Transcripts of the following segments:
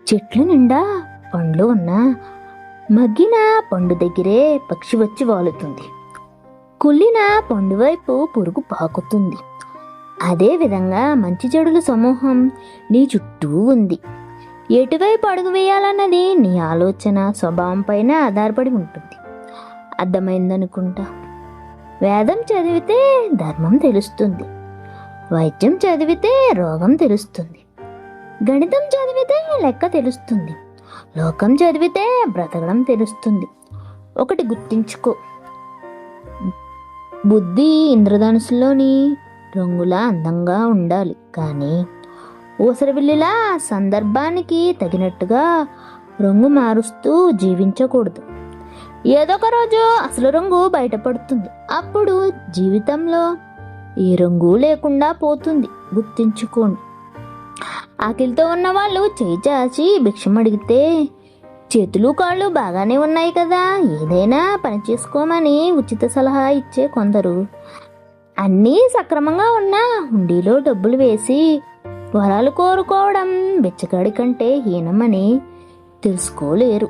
చెట్ల నిండా పండ్లు ఉన్నా మగ్గిన పండు దగ్గరే పక్షి వచ్చి వాలుతుంది. కుళ్ళిన పండు వైపు పురుగు పాకుతుంది. అదే విధంగా మంచి చెడుల సమూహం నీ చుట్టూ ఉంది. ఎటువైపు అడుగు వేయాలన్నది నీ ఆలోచన స్వభావం పైన ఆధారపడి ఉంటుంది. అర్థమైందనుకుంటా. వేదం చదివితే ధర్మం తెలుస్తుంది, వైద్యం చదివితే రోగం తెలుస్తుంది, గణితం చదివితే లెక్క తెలుస్తుంది, లోకం చదివితే బ్రతకడం తెలుస్తుంది. ఒకటి గుర్తించుకో, బుద్ధి ఇంద్రధనుసులోని రంగులా అందంగా ఉండాలి, కానీ ఊసరవిల్లిలా సందర్భానికి తగినట్టుగా రంగు మారుస్తూ జీవించకూడదు. ఏదొక రోజు అసలు రంగు బయటపడుతుంది. అప్పుడు జీవితంలో ఏ రంగు లేకుండా పోతుంది. గుర్తించుకోండి. ఆకలితో ఉన్న వాళ్ళు చేయి చాచి భిక్షం అడిగితే చేతులు కాళ్ళు బాగానే ఉన్నాయి కదా, ఏదైనా పని చేసుకోమని ఉచిత సలహా ఇచ్చే కొందరు అన్నీ సక్రమంగా ఉన్నా హుండీలో డబ్బులు వేసి వరాలు కోరుకోవడం బెచ్చగాడి కంటే హీనమని తెలుసుకోలేరు.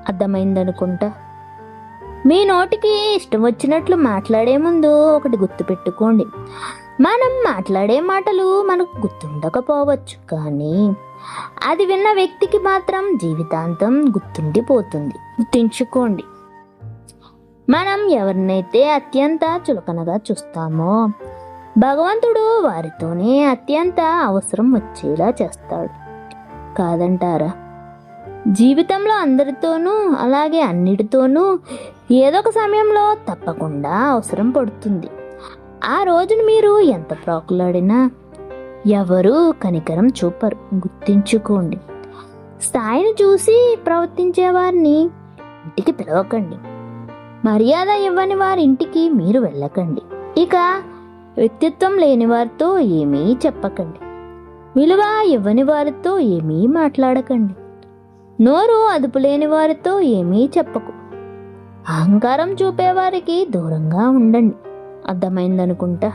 అర్థమైందనుకుంటా. మీ నోటికి ఇష్టం వచ్చినట్లు మాట్లాడే ముందు ఒకటి గుర్తుపెట్టుకోండి. మనం మాట్లాడే మాటలు మనకు గుర్తుండకపోవచ్చు, కానీ అది విన్న వ్యక్తికి మాత్రం జీవితాంతం గుర్తుండిపోతుంది. గుర్తుంచుకోండి. మనం ఎవరినైతే అత్యంత చులకనగా చూస్తామో భగవంతుడు వారితోనే అత్యంత అవసరం వచ్చేలా చేస్తాడు. కాదంటారా? జీవితంలో అందరితోనూ అలాగే అన్నిటితోనూ ఏదో ఒక సమయంలో తప్పకుండా అవసరం పడుతుంది. ఆ రోజును మీరు ఎంత ప్రాకులాడినా ఎవరూ కనికరం చూపరు. గుర్తించుకోండి. స్థాయిని చూసి ప్రవర్తించే వారిని ఇంటికి పిలవకండి. మర్యాద ఇవ్వని వారి ఇంటికి మీరు వెళ్ళకండి. ఇక వ్యక్తిత్వం లేని వారితో ఏమీ చెప్పకండి. విలువ ఇవ్వని వారితో ఏమీ మాట్లాడకండి. నోరు అదుపు లేని వారితో ఏమీ చెప్పకు. అహంకారం చూపేవారికి దూరంగా ఉండండి. అర్థమైందనుకుంటా.